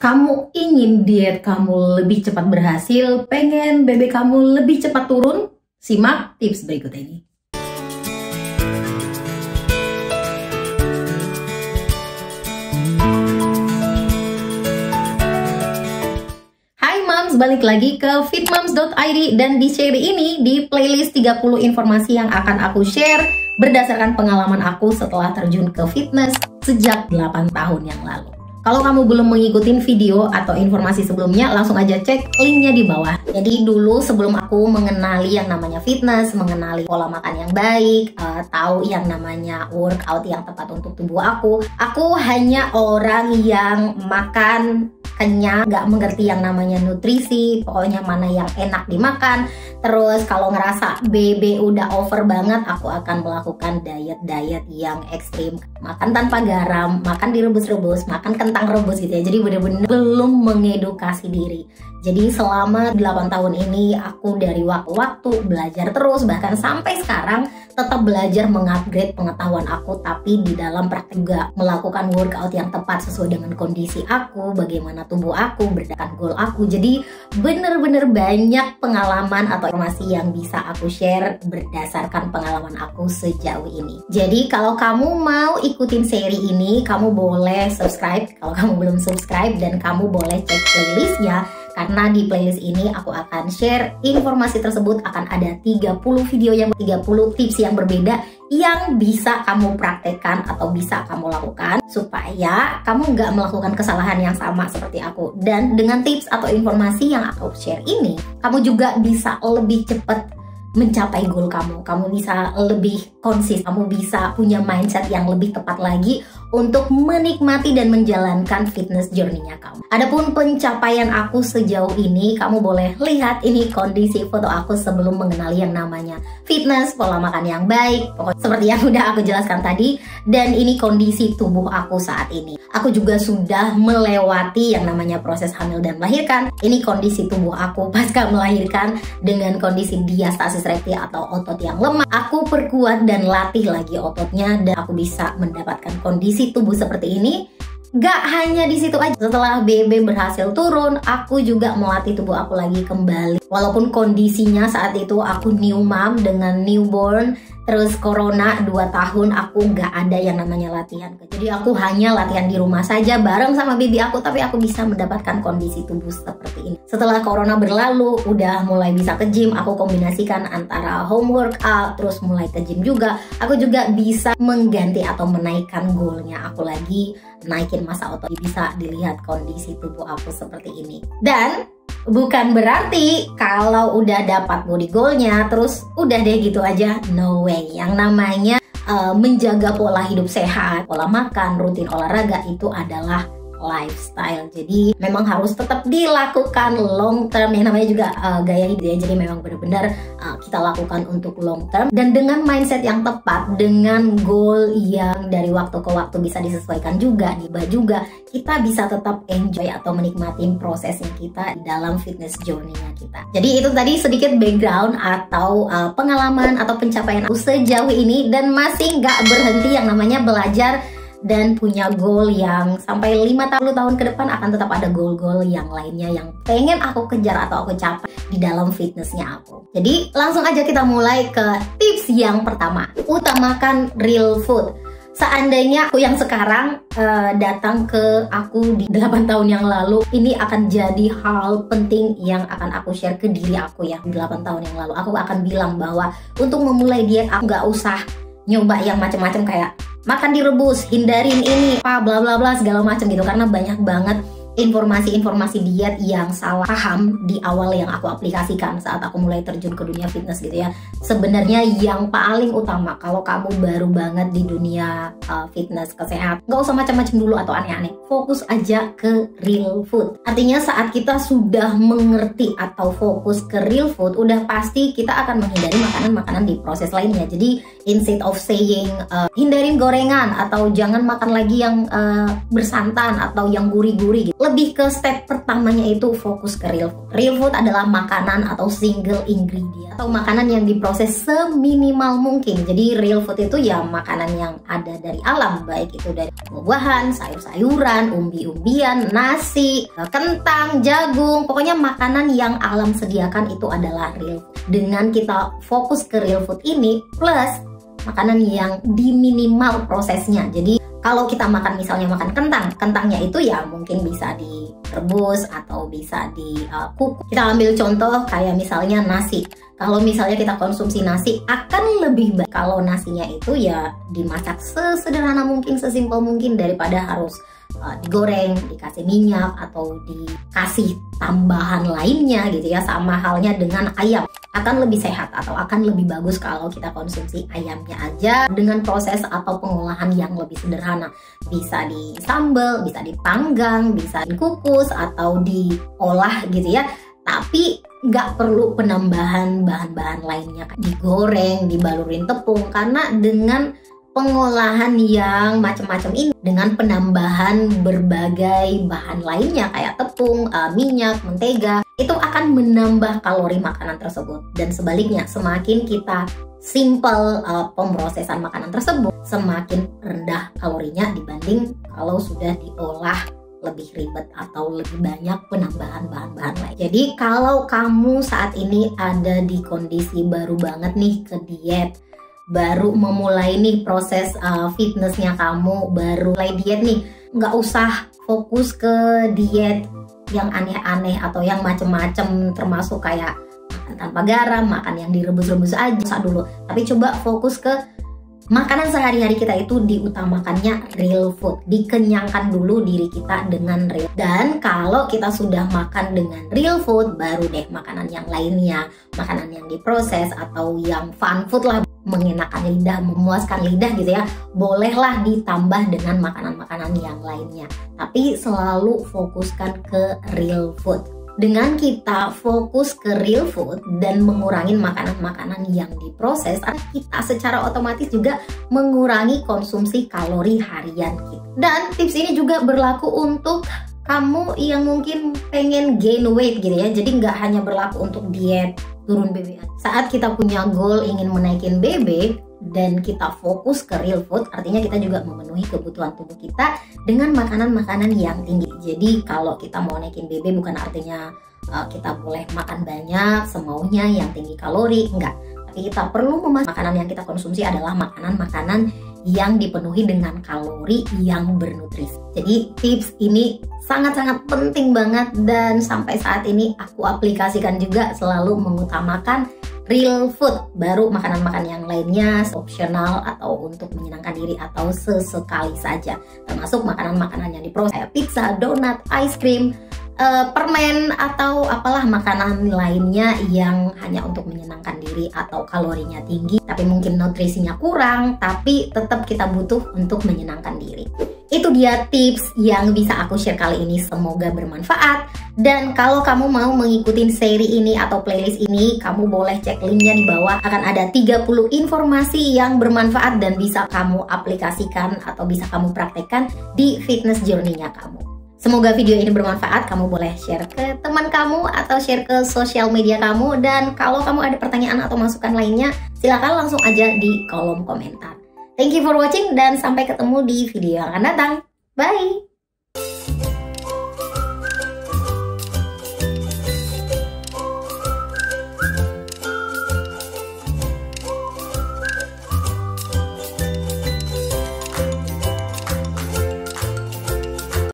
Kamu ingin diet kamu lebih cepat berhasil, pengen BB kamu lebih cepat turun? Simak tips berikut ini. Hai Moms, balik lagi ke fitmoms.id dan di seri ini di playlist 30 informasi yang akan aku share berdasarkan pengalaman aku setelah terjun ke fitness sejak 8 tahun yang lalu. Kalau kamu belum mengikuti video atau informasi sebelumnya, langsung aja cek linknya di bawah. Jadi dulu sebelum aku mengenali yang namanya fitness, mengenali pola makan yang baik, tahu yang namanya workout yang tepat untuk tubuh aku hanya orang yang makan kenyang, nggak mengerti yang namanya nutrisi, pokoknya mana yang enak dimakan. Terus kalau ngerasa BB udah over banget, aku akan melakukan diet yang ekstrim. Makan tanpa garam, makan direbus-rebus, makan kentang rebus gitu ya. Jadi bener-bener belum mengedukasi diri. Jadi selama 8 tahun ini aku dari waktu-waktu belajar terus, bahkan sampai sekarang tetap belajar mengupgrade pengetahuan aku, tapi di dalam praktik juga melakukan workout yang tepat sesuai dengan kondisi aku, bagaimana tubuh aku, berdasarkan goal aku. Jadi bener-bener banyak pengalaman atau informasi yang bisa aku share berdasarkan pengalaman aku sejauh ini. Jadi kalau kamu mau ikutin seri ini, kamu boleh subscribe kalau kamu belum subscribe, dan kamu boleh cek playlistnya. Karena di playlist ini aku akan share informasi tersebut, akan ada 30 video yang 30 tips yang berbeda yang bisa kamu praktekkan atau bisa kamu lakukan supaya kamu nggak melakukan kesalahan yang sama seperti aku. Dan dengan tips atau informasi yang aku share ini, kamu juga bisa lebih cepat mencapai goal kamu. Kamu bisa lebih konsisten, kamu bisa punya mindset yang lebih tepat lagi untuk menikmati dan menjalankan fitness journey-nya kamu. Adapun pencapaian aku sejauh ini, kamu boleh lihat ini kondisi foto aku sebelum mengenali yang namanya fitness, pola makan yang baik, pokoknya seperti yang udah aku jelaskan tadi. Dan ini kondisi tubuh aku saat ini. Aku juga sudah melewati yang namanya proses hamil dan melahirkan. Ini kondisi tubuh aku pasca melahirkan dengan kondisi diastasis rekti atau otot yang lemah. Aku perkuat dan latih lagi ototnya, dan aku bisa mendapatkan kondisi tubuh seperti ini. Gak hanya di situ aja, setelah BB berhasil turun, aku juga melatih tubuh aku lagi kembali. Walaupun kondisinya saat itu aku new mom dengan newborn, terus corona 2 tahun, aku gak ada yang namanya latihan. Jadi aku hanya latihan di rumah saja bareng sama baby aku, tapi aku bisa mendapatkan kondisi tubuh seperti ini. Setelah corona berlalu, udah mulai bisa ke gym, aku kombinasikan antara home workout, terus mulai ke gym juga. Aku juga bisa mengganti atau menaikkan goalnya aku lagi, naikin massa otot. Bisa dilihat kondisi tubuh aku seperti ini. Dan bukan berarti kalau udah dapat body goalnya terus udah deh gitu aja, no way. Yang namanya menjaga pola hidup sehat, pola makan, rutin olahraga itu adalah lifestyle. Jadi memang harus tetap dilakukan long term, yang namanya juga gaya hidup ya. Jadi memang benar-benar kita lakukan untuk long term dan dengan mindset yang tepat, dengan goal yang dari waktu ke waktu bisa disesuaikan juga, diubah juga, kita bisa tetap enjoy atau menikmati prosesnya kita di dalam fitness journey-nya kita. Jadi itu tadi sedikit background atau pengalaman atau pencapaian aku sejauh ini, dan masih nggak berhenti yang namanya belajar dan punya goal yang sampai 50 tahun ke depan akan tetap ada goal-goal yang lainnya yang pengen aku kejar atau aku capai di dalam fitnessnya aku. Jadi langsung aja kita mulai ke tips yang pertama. Utamakan real food. Seandainya aku yang sekarang datang ke aku di 8 tahun yang lalu, ini akan jadi hal penting yang akan aku share ke diri aku ya. 8 tahun yang lalu aku akan bilang bahwa untuk memulai diet aku nggak usah nyoba yang macam-macam kayak makan direbus, hindarin ini, apa bla bla bla segala macam gitu, karena banyak banget informasi-informasi diet yang salah paham di awal yang aku aplikasikan saat aku mulai terjun ke dunia fitness gitu ya. Sebenarnya yang paling utama kalau kamu baru banget di dunia fitness, kesehatan, nggak usah macam-macam dulu atau aneh-aneh, fokus aja ke real food. Artinya saat kita sudah mengerti atau fokus ke real food, udah pasti kita akan menghindari makanan-makanan di proses lainnya. Jadi instead of saying hindarin gorengan atau jangan makan lagi yang bersantan atau yang gurih-gurih gitu. Lebih ke step pertamanya itu fokus ke real food. Real food adalah makanan atau single ingredient atau makanan yang diproses seminimal mungkin. Jadi real food itu ya makanan yang ada dari alam, baik itu dari buah-buahan, sayur-sayuran, umbi-umbian, nasi, kentang, jagung, pokoknya makanan yang alam sediakan itu adalah real food. Dengan kita fokus ke real food ini plus makanan yang diminimal prosesnya. Jadi kalau kita makan misalnya makan kentang, kentangnya itu ya mungkin bisa direbus atau bisa dikukus. Kita ambil contoh kayak misalnya nasi. Kalau misalnya kita konsumsi nasi akan lebih baik kalau nasinya itu ya dimasak sesederhana mungkin, sesimpel mungkin daripada harus digoreng, dikasih minyak atau dikasih tambahan lainnya gitu ya. Sama halnya dengan ayam, akan lebih sehat atau akan lebih bagus kalau kita konsumsi ayamnya aja dengan proses atau pengolahan yang lebih sederhana. Bisa disambal, bisa dipanggang, bisa dikukus atau diolah gitu ya. Tapi nggak perlu penambahan bahan-bahan lainnya, digoreng, dibalurin tepung, karena dengan pengolahan yang macam-macam ini dengan penambahan berbagai bahan lainnya kayak tepung, minyak, mentega, itu akan menambah kalori makanan tersebut. Dan sebaliknya, semakin kita simple pemrosesan makanan tersebut, semakin rendah kalorinya dibanding kalau sudah diolah lebih ribet atau lebih banyak penambahan bahan-bahan lain. Jadi kalau kamu saat ini ada di kondisi baru banget nih ke diet, baru memulai nih proses fitnessnya kamu, baru mulai diet nih, nggak usah fokus ke diet yang aneh-aneh atau yang macem-macem, termasuk kayak makan tanpa garam, makan yang direbus-rebus aja dulu. Tapi coba fokus ke makanan sehari-hari kita itu diutamakannya real food, dikenyangkan dulu diri kita dengan real. Dan kalau kita sudah makan dengan real food, baru deh makanan yang lainnya, makanan yang diproses atau yang fun food lah, mengenakan lidah, memuaskan lidah gitu ya, bolehlah ditambah dengan makanan-makanan yang lainnya. Tapi selalu fokuskan ke real food. Dengan kita fokus ke real food dan mengurangi makanan-makanan yang diproses, kita secara otomatis juga mengurangi konsumsi kalori harian kita. Dan tips ini juga berlaku untuk kamu yang mungkin pengen gain weight gitu ya. Jadi nggak hanya berlaku untuk diet turun BB. Saat kita punya goal ingin menaikin BB dan kita fokus ke real food, artinya kita juga memenuhi kebutuhan tubuh kita dengan makanan-makanan yang tinggi. Jadi kalau kita mau naikin BB bukan artinya kita boleh makan banyak semaunya yang tinggi kalori, enggak. Tapi kita perlu memastikan makanan yang kita konsumsi adalah makanan-makanan yang dipenuhi dengan kalori yang bernutrisi. Jadi tips ini sangat-sangat penting banget dan sampai saat ini aku aplikasikan juga, selalu mengutamakan real food, baru makanan-makanan yang lainnya opsional atau untuk menyenangkan diri atau sesekali saja. Termasuk makanan-makanan yang diproses kayak pizza, donat, ice cream, permen atau apalah makanan lainnya yang hanya untuk menyenangkan diri atau kalorinya tinggi tapi mungkin nutrisinya kurang, tapi tetap kita butuh untuk menyenangkan diri. Itu dia tips yang bisa aku share kali ini, semoga bermanfaat. Dan kalau kamu mau mengikuti seri ini atau playlist ini, kamu boleh cek linknya di bawah. Akan ada 30 informasi yang bermanfaat dan bisa kamu aplikasikan atau bisa kamu praktekkan di fitness journey-nya kamu. Semoga video ini bermanfaat, kamu boleh share ke teman kamu atau share ke sosial media kamu. Dan kalau kamu ada pertanyaan atau masukan lainnya, silakan langsung aja di kolom komentar. Thank you for watching dan sampai ketemu di video yang akan datang. Bye!